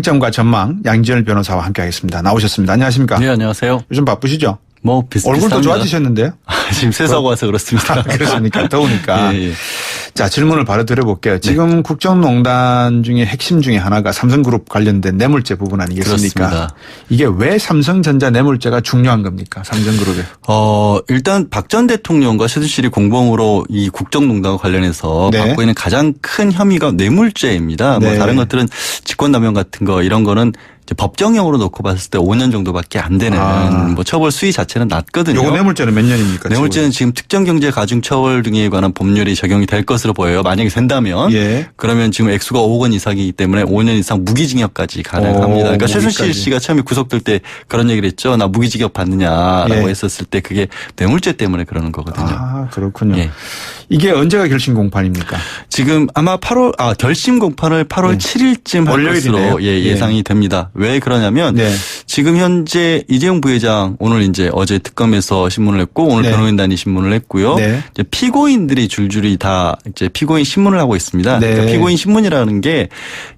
장점과 전망 양지열 변호사와 함께하겠습니다. 나오셨습니다. 안녕하십니까? 네, 안녕하세요. 요즘 바쁘시죠? 뭐 비슷합니다. 얼굴도 좋아지셨는데요? 지금 세수하고 와서 그렇습니다. 그렇습니까? 더우니까. 예, 예. 자, 질문을 바로 드려볼게요. 지금 국정농단 중에 핵심 중에 하나가 삼성그룹 관련된 뇌물죄 부분 아니겠습니까? 그렇습니다. 이게 왜 삼성전자 뇌물죄가 중요한 겁니까? 삼성그룹에. 일단 박 전 대통령과 최순실이 공범으로 이 국정농단과 관련해서 네. 받고 있는 가장 큰 혐의가 뇌물죄입니다. 네. 뭐 다른 것들은 직권남용 같은 거 이런 거는 이제 법정형으로 놓고 봤을 때 5년 정도밖에 안 되는 뭐 처벌 수위 자체는 낮거든요. 요거 뇌물죄는 몇 년입니까? 뇌물죄는 지금 특정경제가중처벌 등에 관한 법률이 적용이 될 것으로 보여요. 만약에 된다면 예. 그러면 지금 액수가 5억 원 이상이기 때문에 5년 이상 무기징역까지 가능합니다. 그러니까 최순실 씨가 처음에 구속될 때 그런 얘기를 했죠. 나 무기징역 받느냐라고 예. 했었을 때 그게 뇌물죄 때문에 그러는 거거든요. 아, 그렇군요. 예. 이게 언제가 결심 공판입니까? 지금 아마 결심 공판을 8월 네. 7일쯤 할 월요일이네요. 것으로 예상이 됩니다. 왜 그러냐면 네. 지금 현재 이재용 부회장 오늘 이제 어제 특검에서 신문을 했고 오늘 네. 변호인단이 신문을 했고요. 네. 이제 피고인들이 줄줄이 다 이제 피고인 신문을 하고 있습니다. 네. 그러니까 피고인 신문이라는 게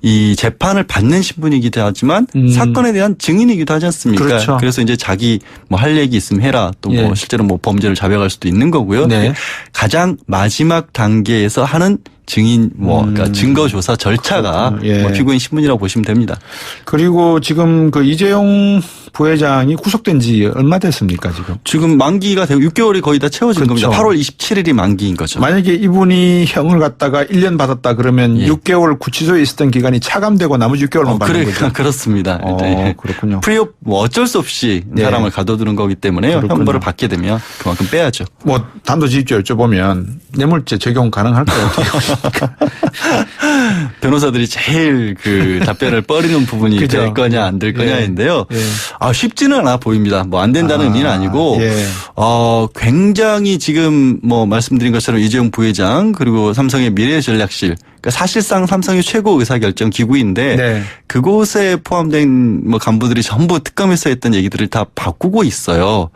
이 재판을 받는 신분이기도 하지만 사건에 대한 증인이기도 하지 않습니까? 그렇죠. 그래서 이제 자기 뭐 할 얘기 있으면 해라 또 뭐 예. 실제로 뭐 범죄를 자백할 수도 있는 거고요. 네. 가장 마지막 단계에서 하는 증인 그러니까 증거 조사 절차가 그렇군요. 예. 뭐 피고인 신문이라고 보시면 됩니다. 그리고 지금 그 이재용 부회장이 구속된 지 얼마 됐습니까, 지금? 지금 만기가 되고 6개월이 거의 다 채워진 그렇죠. 겁니다. 8월 27일이 만기인 거죠. 만약에 이분이 형을 갖다가 1년 받았다 그러면 예. 6개월 구치소에 있었던 기간이 차감되고 나머지 6개월만 받는 거죠. 그렇습니다. 그렇군요. 프리업 어쩔 수 없이 네. 사람을 가둬두는 거기 때문에 그렇군요. 형벌을 받게 되면 그만큼 빼야죠. 뭐 단도직입적으로 여쭤보면 뇌물죄 적용 가능할까요? 변호사들이 제일 그 답변을 뻐리는 부분이 그죠. 될 거냐 안 될 거냐인데요. 예. 쉽지는 않아 보입니다. 뭐 안 된다는 의미는 아니고 예. 굉장히 지금 뭐 말씀드린 것처럼 이재용 부회장 그리고 삼성의 미래전략실 그러니까 사실상 삼성의 최고 의사결정 기구인데 네. 그곳에 포함된 뭐 간부들이 전부 특검에서 했던 얘기들을 다 바꾸고 있어요.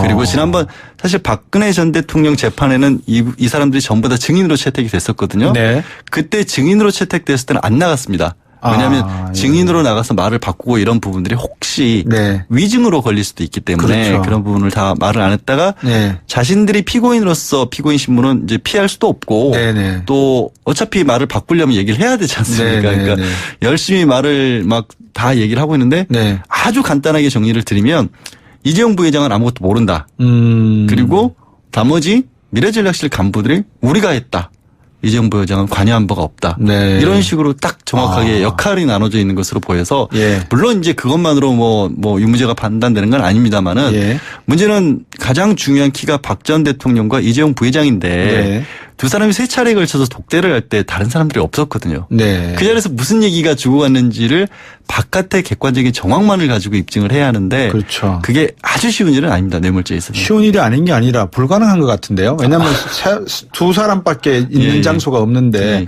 그리고 지난번 사실 박근혜 전 대통령 재판에는 이 사람들이 전부 다 증인으로 채택이 됐었거든요. 네. 그때 증인으로 채택됐을 때는 안 나갔습니다. 왜냐하면 증인으로 나가서 말을 바꾸고 이런 부분들이 혹시 네. 위증으로 걸릴 수도 있기 때문에 그렇죠. 그런 부분을 다 말을 안 했다가 네. 자신들이 피고인으로서 피고인 신문은 이제 피할 수도 없고 네네. 또 어차피 말을 바꾸려면 얘기를 해야 되지 않습니까? 네네네. 그러니까 열심히 말을 막 다 얘기를 하고 있는데 네. 아주 간단하게 정리를 드리면 이재용 부회장은 아무것도 모른다. 그리고 나머지 미래전략실 간부들이 우리가 했다. 이재용 부회장은 관여한 바가 없다. 네. 이런 식으로 딱 정확하게 역할이 나눠져 있는 것으로 보여서 예. 물론 이제 그것만으로 뭐 유무죄가 판단되는 건 아닙니다만은 예. 문제는 가장 중요한 키가 박 전 대통령과 이재용 부회장인데 네. 두 사람이 세 차례에 걸쳐서 독대를 할 때 다른 사람들이 없었거든요. 네. 그 자리에서 무슨 얘기가 주고 갔는지를 바깥의 객관적인 정황만을 가지고 입증을 해야 하는데 그렇죠. 그게 아주 쉬운 일은 아닙니다. 뇌물죄에 있어서. 쉬운 일이 아닌 게 아니라 불가능한 것 같은데요. 왜냐하면 두 사람밖에 있는 예. 장소가 없는데 예.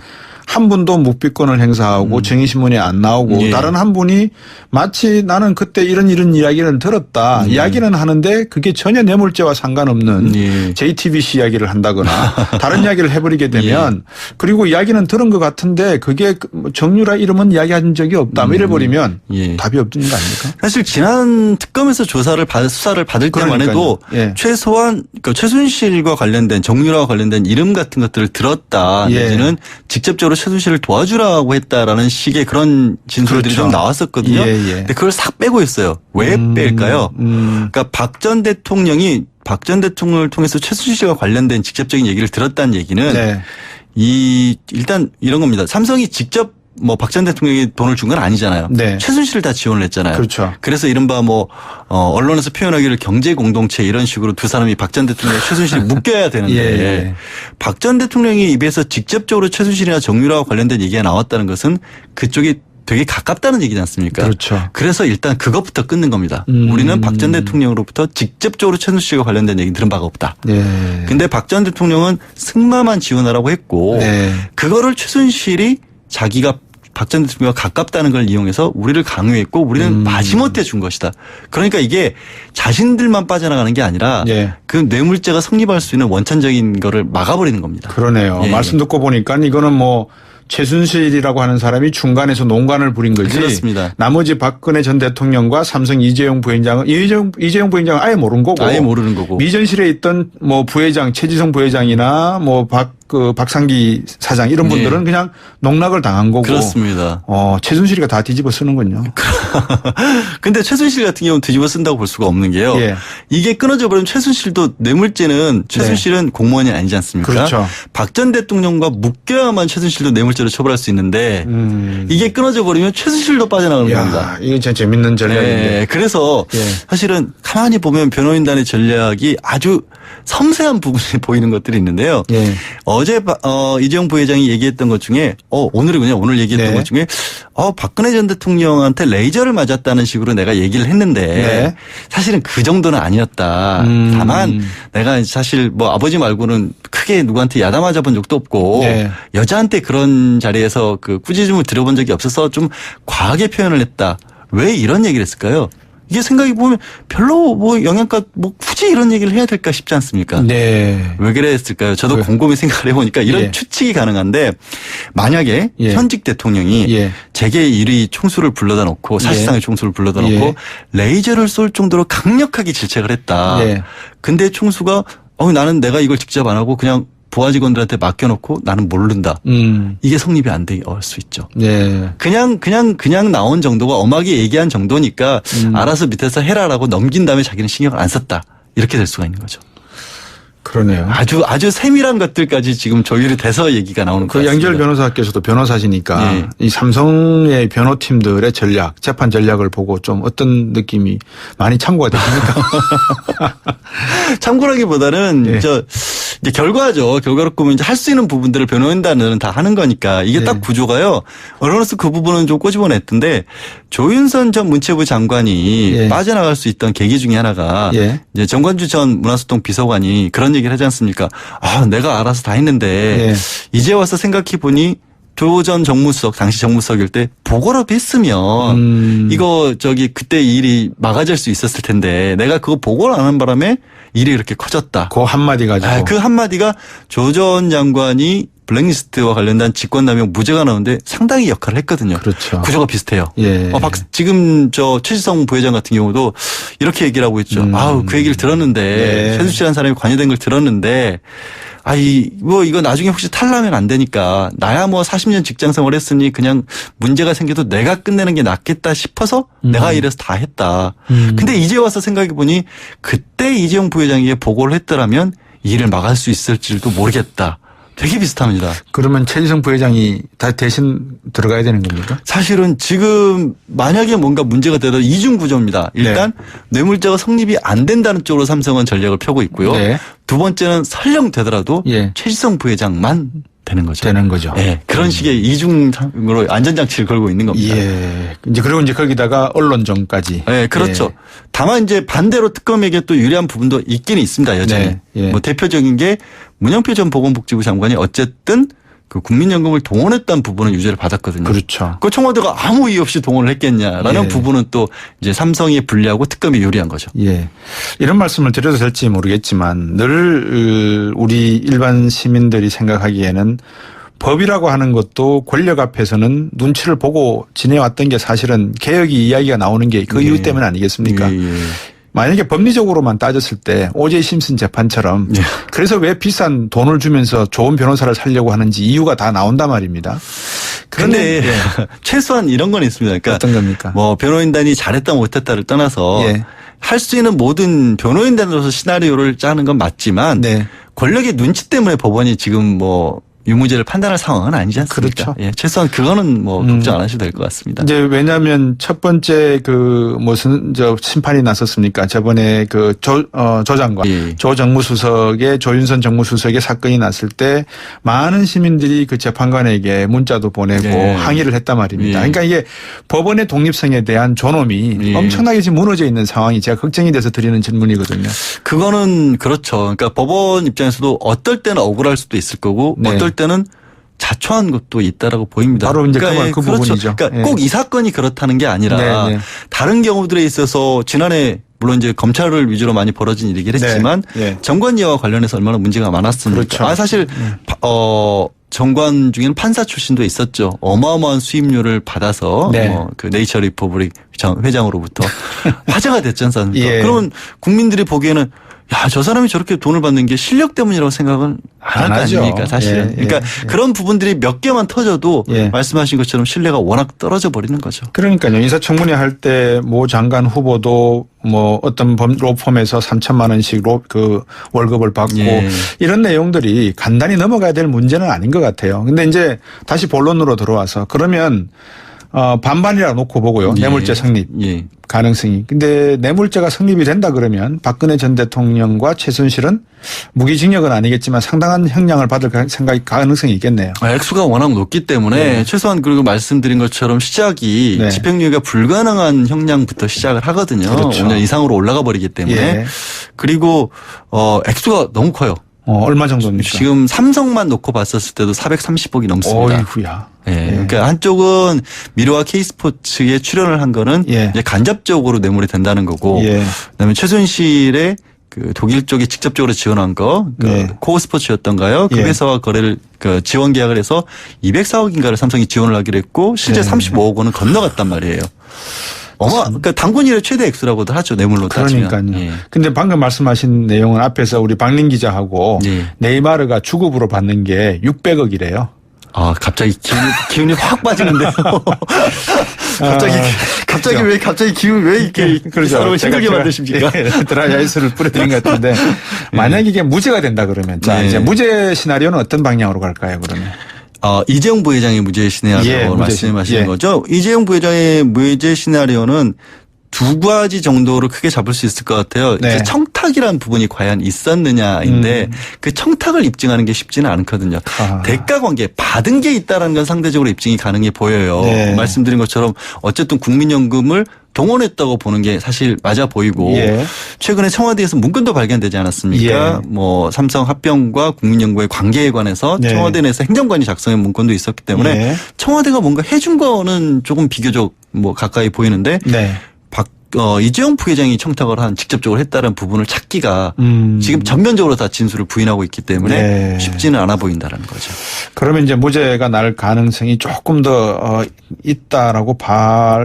한 분도 묵비권을 행사하고 증인신문에 안 나오고 예. 다른 한 분이 마치 나는 그때 이런 이야기를 들었다. 이야기는 하는데 그게 전혀 뇌물죄와 상관없는 예. JTBC 이야기를 한다거나 다른 이야기를 해버리게 되면 그리고 이야기는 들은 것 같은데 그게 정유라 이름은 이야기한 적이 없다. 이래버리면 예. 답이 없는 거 아닙니까? 사실 지난 특검에서 수사를 받을 때만 해도 예. 최소한 그 최순실과 관련된 정유라와 관련된 이름 같은 것들을 들었다. 예. 내지는 직접적으로 최순실을 도와주라고 했다라는 식의 그런 진술들이 그렇죠. 좀 나왔었거든요. 예, 예. 근데 그걸 싹 빼고 있어요. 왜 뺄까요? 그러니까 박 전 대통령을 통해서 최순실과 관련된 직접적인 얘기를 들었다는 얘기는 네. 일단 이런 겁니다. 삼성이 직접 뭐 박 전 대통령이 돈을 준 건 아니잖아요. 네. 최순실을 다 지원을 했잖아요. 그렇죠. 그래서 이른바 언론에서 표현하기를 경제 공동체 이런 식으로 두 사람이 박 전 대통령 최순실을 묶여야 되는데 예. 박 전 대통령의 입에서 직접적으로 최순실이나 정유라와 관련된 얘기가 나왔다는 것은 그쪽이 되게 가깝다는 얘기지 않습니까? 그렇죠. 그래서 일단 그것부터 끊는 겁니다. 우리는 박 전 대통령으로부터 직접적으로 최순실과 관련된 얘기 들은 바가 없다. 네. 근데 박 전 대통령은 승마만 지원하라고 했고 네. 그거를 최순실이 자기가 박 전 대통령과 가깝다는 걸 이용해서 우리를 강요했고 우리는 마지못해 준 것이다. 그러니까 이게 자신들만 빠져나가는 게 아니라 예. 그 뇌물죄가 성립할 수 있는 원천적인 거를 막아버리는 겁니다. 그러네요. 예, 말씀 듣고 보니까 이거는 뭐 최순실이라고 하는 사람이 중간에서 농간을 부린 거지. 그렇습니다. 나머지 박근혜 전 대통령과 삼성 이재용 부회장은 이재용 부회장은 아예 모르는 거고. 아예 모르는 거고. 미전실에 있던 뭐 부회장 최지성 부회장이나 뭐 박상기 사장 이런 분들은 그냥 농락을 당한 거고. 그렇습니다. 최순실이가 다 뒤집어 쓰는군요. 근데 최순실 같은 경우는 뒤집어 쓴다고 볼 수가 없는 게요. 예. 이게 끊어져 버리면 최순실도 뇌물죄는 최순실은 공무원이 아니지 않습니까? 그렇죠. 박 전 대통령과 묶여야만 최순실도 뇌물죄로 처벌할 수 있는데 이게 끊어져 버리면 최순실도 빠져나가는 겁니다. 이게 진짜 재밌는 전략인데. 예, 그래서 사실은 가만히 보면 변호인단의 전략이 아주 섬세한 부분이 보이는 것들이 있는데요. 예. 어제 이재용 부회장이 얘기했던 것 중에 오늘이군요. 오늘 얘기했던 것 중에 박근혜 전 대통령한테 레이저를 맞았다는 식으로 내가 얘기를 했는데 사실은 그 정도는 아니었다. 다만 내가 사실 뭐 아버지 말고는 크게 누구한테 야단 맞아본 적도 없고 여자한테 그런 자리에서 그 꾸짖음을 들어본 적이 없어서 좀 과하게 표현을 했다. 왜 이런 얘기를 했을까요? 이게 생각해 보면 별로 뭐 영양가 뭐 굳이 이런 얘기를 해야 될까 싶지 않습니까? 네. 왜 그랬을까요? 저도 곰곰이 생각을 해보니까 이런 추측이 가능한데 만약에 현직 대통령이 재계 1위 총수를 불러다 놓고 사실상의 총수를 불러다 놓고 레이저를 쏠 정도로 강력하게 질책을 했다. 근데 총수가 나는 내가 이걸 직접 안 하고 그냥 부하 직원들한테 맡겨놓고 나는 모른다. 이게 성립이 안 될 수 있죠. 그냥 나온 정도가 엄하게 얘기한 정도니까 알아서 밑에서 해라라고 넘긴 다음에 자기는 신경을 안 썼다. 이렇게 될 수가 있는 거죠. 그러네요. 아주 세밀한 것들까지 지금 조율이 돼서 얘기가 나오는 거예요. 양지열 변호사께서도 변호사시니까 이 삼성의 변호팀들의 전략, 재판 전략을 보고 좀 어떤 느낌이 많이 참고가 되십니까? 참고라기보다는 이제 결과죠. 결과로 보면 이제 할 수 있는 부분들을 변호인단은 다 하는 거니까 이게 딱 구조가요. 언론에서 그 부분은 좀 꼬집어냈던데 조윤선 전 문체부 장관이 빠져나갈 수 있던 계기 중에 하나가 이제 정관주 전 문화소통 비서관이 그런 얘기를 하지 않습니까? 내가 알아서 다 했는데 이제 와서 생각해 보니 조 전 정무수석 당시 정무수석일 때 보고라도 했으면 이거 그때 일이 막아질 수 있었을 텐데 내가 그거 보고를 안 한 바람에 일이 이렇게 커졌다. 그 한마디 가지고. 그 한마디가 조 전 장관이 블랙리스트와 관련된 직권남용 무죄가 나오는데 상당히 역할을 했거든요. 그렇죠. 구조가 비슷해요. 지금 최지성 부회장 같은 경우도 이렇게 얘기를 하고 있죠. 그 얘기를 들었는데 최순실이라는 사람이 관여된 걸 들었는데 이거 나중에 혹시 탈라면 안 되니까 나야 뭐 40년 직장 생활 했으니 그냥 문제가 생겨도 내가 끝내는 게 낫겠다 싶어서 내가 이래서 다 했다. 근데 이제 와서 생각해 보니 그때 이재용 부회장에게 보고를 했더라면 이 일을 막을 수 있을지도 모르겠다. 되게 비슷합니다. 그러면 최지성 부회장이 다 대신 들어가야 되는 겁니까? 사실은 지금 만약에 뭔가 문제가 되더라도 이중 구조입니다. 일단 뇌물죄가 성립이 안 된다는 쪽으로 삼성은 전략을 펴고 있고요. 두 번째는 설령 되더라도 최지성 부회장만 되는 거죠. 그런 식의 이중으로 안전장치를 걸고 있는 겁니다. 이제 거기다가 언론정까지. 그렇죠. 다만 이제 반대로 특검에게 또 유리한 부분도 있기는 있습니다. 여전히. 뭐 대표적인 게 문영표 전 보건복지부 장관이 어쨌든 그 국민연금을 동원했다는 부분은 유죄를 받았거든요. 그렇죠. 그 청와대가 아무 이유 없이 동원을 했겠냐라는 부분은 또 이제 삼성이 불리하고 특검이 유리한 거죠. 이런 말씀을 드려도 될지 모르겠지만 늘 우리 일반 시민들이 생각하기에는 법이라고 하는 것도 권력 앞에서는 눈치를 보고 지내왔던 게 사실은 개혁이 이야기가 나오는 게 그 이유 때문 아니겠습니까? 만약에 법리적으로만 따졌을 때 오제이 심슨 재판처럼 그래서 왜 비싼 돈을 주면서 좋은 변호사를 살려고 하는지 이유가 다 나온단 말입니다. 그런데 최소한 이런 건 있습니다. 그러니까 어떤 겁니까? 뭐 변호인단이 잘했다 못했다를 떠나서 할 수 있는 모든 변호인단으로서 시나리오를 짜는 건 맞지만 권력의 눈치 때문에 법원이 지금 뭐 유무죄를 판단할 상황은 아니지 않습니까? 그렇죠. 최소한 그거는 뭐 걱정 안 하셔도 될 것 같습니다. 이제 왜냐하면 첫 번째 심판이 났었습니까? 저번에 조 장관, 조 정무수석의 조윤선 정무수석의 사건이 났을 때 많은 시민들이 그 재판관에게 문자도 보내고 항의를 했단 말입니다. 그러니까 이게 법원의 독립성에 대한 존엄이 엄청나게 지금 무너져 있는 상황이 제가 걱정이 돼서 드리는 질문이거든요. 그거는 그렇죠. 그러니까 법원 입장에서도 어떨 때는 억울할 수도 있을 거고 어떨 때는 자초한 것도 있다라고 보입니다. 바로 이제 그 부분이죠. 그러니까 꼭 이 사건이 그렇다는 게 아니라 다른 경우들에 있어서 지난해 물론 이제 검찰을 위주로 많이 벌어진 일이긴 했지만 네. 정관예와 관련해서 얼마나 문제가 많았습니까? 그렇죠. 사실 정관 중에는 판사 출신도 있었죠. 어마어마한 수임료를 받아서 네. 그 네이처 리퍼블릭 회장으로부터 화제가 됐지 않습니까? 예. 그러면 국민들이 보기에는 야, 저 사람이 저렇게 돈을 받는 게 실력 때문이라고 생각은 안 할 거 아닙니까, 사실은. 예, 예, 그러니까 예. 그런 부분들이 몇 개만 터져도 예. 말씀하신 것처럼 신뢰가 워낙 떨어져 버리는 거죠. 그러니까요. 인사청문회 할 때 모 장관 후보도 뭐 어떤 로펌에서 3천만 원씩 그 월급을 받고 예. 이런 내용들이 간단히 넘어가야 될 문제는 아닌 것 같아요. 근데 이제 다시 본론으로 들어와서 그러면 반반이라 놓고 보고요. 예. 뇌물죄 성립 예. 가능성이. 근데 뇌물죄가 성립이 된다 그러면 박근혜 전 대통령과 최순실은 무기징역은 아니겠지만 상당한 형량을 받을 가능성이 있겠네요. 액수가 워낙 높기 때문에 네. 최소한 그리고 말씀드린 것처럼 시작이 네. 집행유예가 불가능한 형량부터 시작을 하거든요. 그렇죠. 5년 이상으로 올라가 버리기 때문에. 예. 그리고 액수가 너무 커요. 얼마 정도입니까? 지금 삼성만 놓고 봤었을 때도 430억이 넘습니다. 어이구야. 예. 그러니까 한쪽은 미르와 K스포츠에 출연을 한 거는 예. 이제 간접적으로 뇌물이 된다는 거고, 예. 그다음에 최순실의 그 독일 쪽에 직접적으로 지원한 거, 네. 코어 스포츠였던가요? 그 예. 회사와 거래를 지원 계약을 해서 204억인가를 삼성이 지원을 하기로 했고, 실제 네. 35억 원은 건너갔단 말이에요. 그러니까 당군 이래 최대 액수라고도 하죠, 뇌물로 따지면. 그러니까요. 예. 근데 방금 말씀하신 내용은 앞에서 우리 박린 기자하고 예. 네이마르가 주급으로 받는 게 600억이래요. 아, 갑자기 기운이 확 빠지는데요. 갑자기 왜 기운 왜 이렇게 사람을 힘들게 만드십니까? 드라이아이스를 뿌려드린 것 같은데 만약 이게 무죄가 된다 그러면 자 네. 이제 무죄 시나리오는 어떤 방향으로 갈까요 그러면? 이재용 부회장의 무죄 시나리오 예, 말씀하시는 예. 거죠. 이재용 부회장의 무죄 시나리오는 두 가지 정도로 크게 잡을 수 있을 것 같아요. 네. 이제 청탁이라는 부분이 과연 있었느냐인데 그 청탁을 입증하는 게 쉽지는 않거든요. 아하. 대가 관계 받은 게 있다는 건 상대적으로 입증이 가능해 보여요. 네. 말씀드린 것처럼 어쨌든 국민연금을 동원했다고 보는 게 사실 맞아 보이고 예. 최근에 청와대에서 문건도 발견되지 않았습니까? 예. 뭐 삼성 합병과 국민연금의 관계에 관해서 네. 청와대 내에서 행정관이 작성한 문건도 있었기 때문에 예. 청와대가 뭔가 해준 거는 조금 비교적 뭐 가까이 보이는데 네. 이재용 부회장이 청탁을 직접적으로 했다는 부분을 찾기가 음. 지금 전면적으로 다 진술을 부인하고 있기 때문에 네. 쉽지는 않아 보인다는 거죠. 그러면 이제 무죄가 날 가능성이 조금 더 있다라고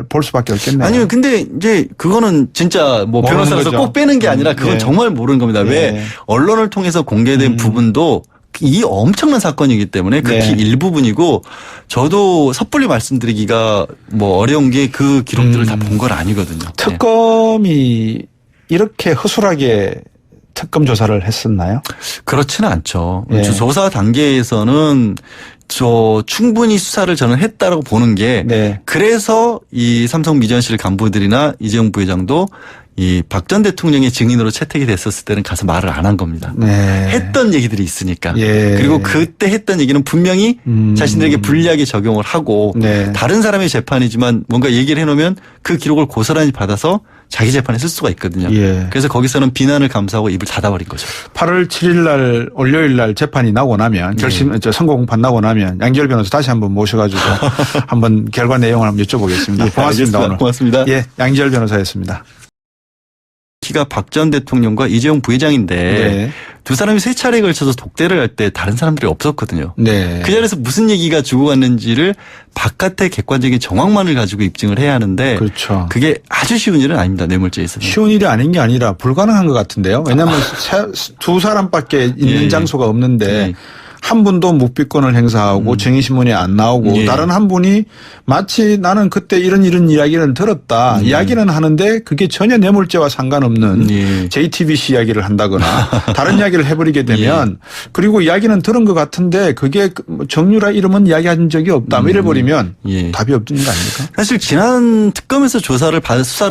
볼 수밖에 없겠네요. 아니면 근데 이제 그거는 진짜 뭐 모르는 변호사로서 거죠. 꼭 빼는 게 아니라 그건 예. 정말 모르는 겁니다. 예. 왜 언론을 통해서 공개된 부분도 이 엄청난 사건이기 때문에 극히 네. 일부분이고 저도 섣불리 말씀드리기가 뭐 어려운 게 그 기록들을 다 본 건 아니거든요. 네. 특검이 이렇게 허술하게 특검 조사를 했었나요? 그렇지는 않죠. 예. 조사 단계에서는 충분히 수사를 저는 했다라고 보는 게 네. 그래서 이 삼성 미전실 간부들이나 이재용 부회장도 이 박 전 대통령의 증인으로 채택이 됐었을 때는 가서 말을 안 한 겁니다. 네. 했던 얘기들이 있으니까. 예. 그리고 그때 했던 얘기는 분명히 자신들에게 불리하게 적용을 하고 네. 다른 사람의 재판이지만 뭔가 얘기를 해놓으면 그 기록을 고스란히 받아서 자기 재판에 쓸 수가 있거든요. 예. 그래서 거기서는 비난을 감수하고 입을 닫아버린 거죠. 8월 7일 날 월요일 날 재판이 나고 나면 선고 공판 나고 나면 양지열 변호사 다시 한번 모셔가지고 한번 결과 내용을 한번 여쭤보겠습니다. 고맙습니다. 알겠습니다. 오늘. 고맙습니다. 예, 양지열 변호사였습니다. 키가 박 전 대통령과 이재용 부회장인데 네. 두 사람이 세 차례에 걸쳐서 독대를 할 때 다른 사람들이 없었거든요. 네. 그 자리에서 무슨 얘기가 주고 갔는지를 바깥의 객관적인 정황만을 가지고 입증을 해야 하는데 그렇죠. 그게 아주 쉬운 일은 아닙니다. 뇌물죄에 있어서. 쉬운 일이 아닌 게 아니라 불가능한 것 같은데요. 왜냐하면 두 사람밖에 있는 예. 장소가 없는데 예. 한 분도 묵비권을 행사하고 증인신문에 안 나오고 예. 다른 한 분이 마치 나는 그때 이런 이야기를 들었다. 이야기는 하는데 그게 전혀 뇌물죄와 상관없는 예. JTBC 이야기를 한다거나 다른 이야기를 해버리게 되면 그리고 이야기는 들은 것 같은데 그게 정유라 이름은 이야기한 적이 없다. 이래버리면 예. 답이 없는 거 아닙니까? 사실 지난 특검에서 수사를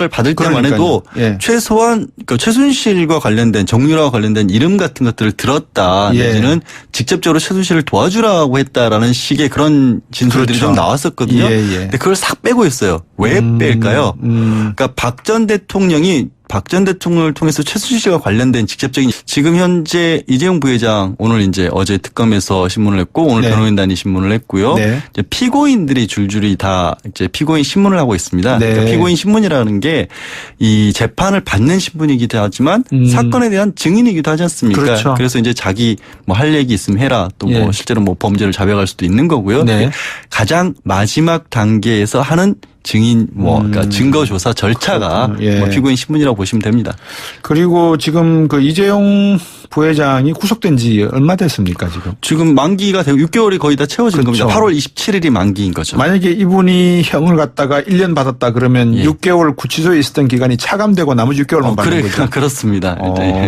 받을 때만 해도 예. 최소한 최순실과 관련된 정유라와 관련된 이름 같은 것들을 들었다. 예. 내지는 직접적으로 최순실을 도와주라고 했다라는 식의 그런 진술들이 그렇죠. 좀 나왔었거든요. 예, 예. 근데 그걸 싹 빼고 있어요. 왜 뺄까요? 그러니까 박 전 대통령이 박 전 대통령을 통해서 최순실 씨가 관련된 직접적인 지금 현재 이재용 부회장 오늘 이제 어제 특검에서 신문을 했고 오늘 네. 변호인단이 신문을 했고요. 네. 이제 피고인들이 줄줄이 다 이제 피고인 신문을 하고 있습니다. 네. 그러니까 피고인 신문이라는 게 이 재판을 받는 신분이기도 하지만 사건에 대한 증인이기도 하지 않습니까? 그렇죠. 그래서 이제 자기 뭐 할 얘기 있으면 해라 또 뭐 예. 실제로 뭐 범죄를 자백할 수도 있는 거고요. 네. 가장 마지막 단계에서 하는 증인 그러니까 증거 조사 절차가 그렇군요. 예. 뭐 피고인 신문이라고 보시면 됩니다. 그리고 지금 그 이재용 부회장이 구속된 지 얼마 됐습니까 지금? 지금 만기가 되고 6개월이 거의 다 채워진 그렇죠. 겁니다. 8월 27일이 만기인 거죠. 만약에 이분이 형을 갖다가 1년 받았다 그러면 예. 6개월 구치소에 있었던 기간이 차감되고 나머지 6개월만 받는 거죠. 그렇습니다.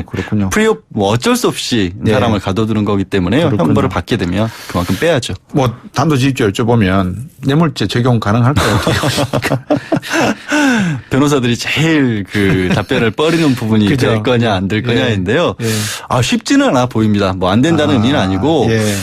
그렇군요. 프리옵 뭐 어쩔 수 없이 네. 사람을 가둬두는 거기 때문에 그렇군요. 형벌을 받게 되면 그만큼 빼야죠. 뭐 단도직입적 여쭤보면 뇌물죄 적용 가능할까요? 변호사들이 제일 그 답변을 뻐리는 부분이 그죠. 될 거냐 안 될 거냐인데요. 예. 쉽지는 않아 보입니다. 뭐 안 된다는 의미는 아니고 예.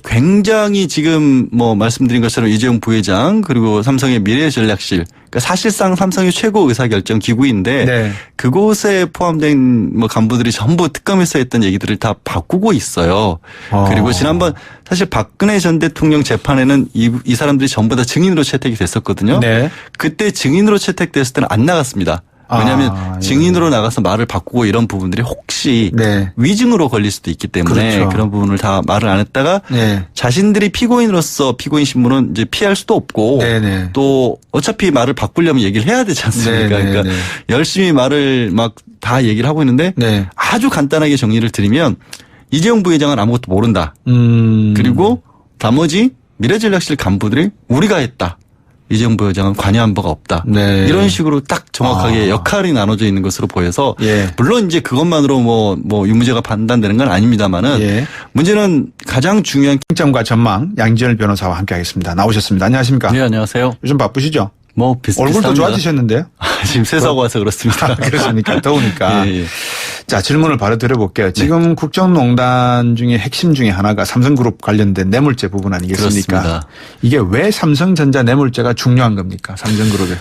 굉장히 지금 뭐 말씀드린 것처럼 이재용 부회장 그리고 삼성의 미래전략실 그러니까 사실상 삼성의 최고 의사결정 기구인데 네. 그곳에 포함된 뭐 간부들이 전부 특검에서 했던 얘기들을 다 바꾸고 있어요. 그리고 지난번 사실 박근혜 전 대통령 재판에는 이 사람들이 전부 다 증인으로 채택이 됐었거든요. 네. 그때 증인으로 채택됐을 때는 안 나갔습니다. 왜냐하면 예. 증인으로 나가서 말을 바꾸고 이런 부분들이 혹시 네. 위증으로 걸릴 수도 있기 때문에 그렇죠. 그런 부분을 다 말을 안 했다가 네. 자신들이 피고인으로서 피고인 신문은 이제 피할 수도 없고 네네. 또 어차피 말을 바꾸려면 얘기를 해야 되지 않습니까? 네네네. 그러니까 열심히 말을 막 다 얘기를 하고 있는데 네. 아주 간단하게 정리를 드리면 이재용 부회장은 아무것도 모른다. 그리고 나머지 미래전략실 간부들이 우리가 했다. 이재용 부회장은 관여한 바가 없다. 네. 이런 식으로 딱 정확하게 역할이 나눠져 있는 것으로 보여서 예. 물론 이제 그것만으로 뭐 유무죄가 판단되는 건 아닙니다만은 예. 문제는 가장 중요한 장점과 전망 양지열 변호사와 함께하겠습니다. 나오셨습니다. 안녕하십니까? 네, 안녕하세요. 요즘 바쁘시죠? 뭐 비슷비슷합니다. 얼굴도 좋아지셨는데요? 지금 세수하고 와서 그렇습니다. 그렇습니까? 더우니까. 예, 예. 자, 질문을 바로 드려볼게요. 지금 국정농단 중에 핵심 중에 하나가 삼성그룹 관련된 뇌물죄 부분 아니겠습니까? 그렇습니다. 이게 왜 삼성전자 뇌물죄가 중요한 겁니까? 삼성그룹에.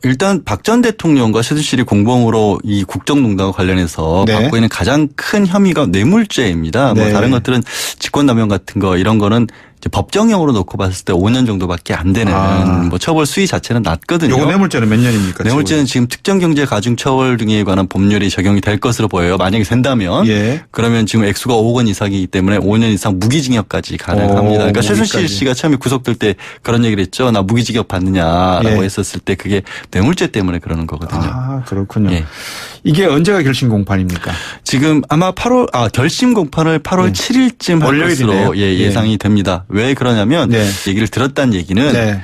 일단 박 전 대통령과 최순실이 공범으로 이 국정농단과 관련해서 네. 받고 있는 가장 큰 혐의가 뇌물죄입니다. 네. 뭐 다른 것들은 직권남용 같은 거 이런 거는 이제 법정형으로 놓고 봤을 때 5년 정도밖에 안 되는 뭐 처벌 수위 자체는 낮거든요. 요거 뇌물죄는 몇 년입니까? 뇌물죄는 지금 특정경제가중처벌 등에 관한 법률이 적용이 될 것으로 보여요. 만약에 된다면 예. 그러면 지금 액수가 5억 원 이상이기 때문에 5년 이상 무기징역까지 가능합니다. 그러니까 최순실 무기까지. 씨가 처음에 구속될 때 그런 얘기를 했죠. 나 무기징역 받느냐라고 예. 했었을 때 그게 뇌물죄 때문에 그러는 거거든요. 아, 그렇군요. 예. 이게 언제가 결심 공판입니까? 지금 아마 결심 공판을 8월 7일쯤 할 월요일이네요. 것으로 예상이 됩니다. 왜 그러냐면 네. 얘기를 들었다는 얘기는 네.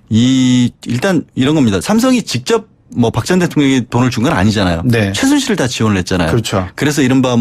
일단 이런 겁니다. 삼성이 직접 뭐 박 전 대통령이 돈을 준 건 아니잖아요. 네. 최순실을 다 지원을 했잖아요. 그렇죠. 그래서 이른바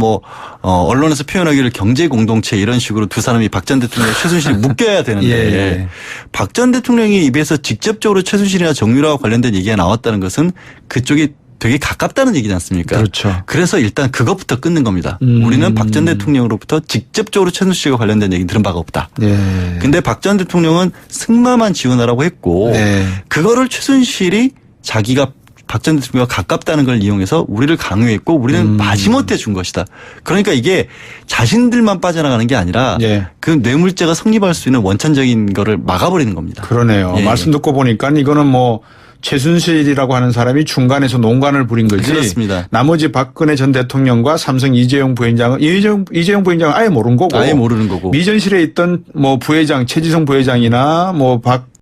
언론에서 표현하기를 경제 공동체 이런 식으로 두 사람이 박 전 대통령 최순실이 묶여야 되는데 예. 박 전 대통령의 입에서 직접적으로 최순실이나 정유라와 관련된 얘기가 나왔다는 것은 그쪽이 되게 가깝다는 얘기지 않습니까? 그렇죠. 그래서 일단 그것부터 끊는 겁니다. 우리는 박 전 대통령으로부터 직접적으로 최순실과 관련된 얘기 들은 바가 없다. 네. 근데 박 전 대통령은 승마만 지원하라고 했고 네. 그거를 최순실이 자기가 박 전 대통령과 가깝다는 걸 이용해서 우리를 강요했고 우리는 마지못해 준 것이다. 그러니까 이게 자신들만 빠져나가는 게 아니라 예. 그 뇌물죄가 성립할 수 있는 원천적인 거를 막아버리는 겁니다. 그러네요. 예. 말씀 듣고 보니까 이거는 뭐 최순실이라고 하는 사람이 중간에서 농간을 부린 거지. 그렇습니다. 나머지 박근혜 전 대통령과 삼성 이재용 부회장은 이재용 부회장은 아예 모르는 거고. 아예 모르는 거고. 미전실에 있던 뭐 부회장 최지성 부회장이나 뭐 박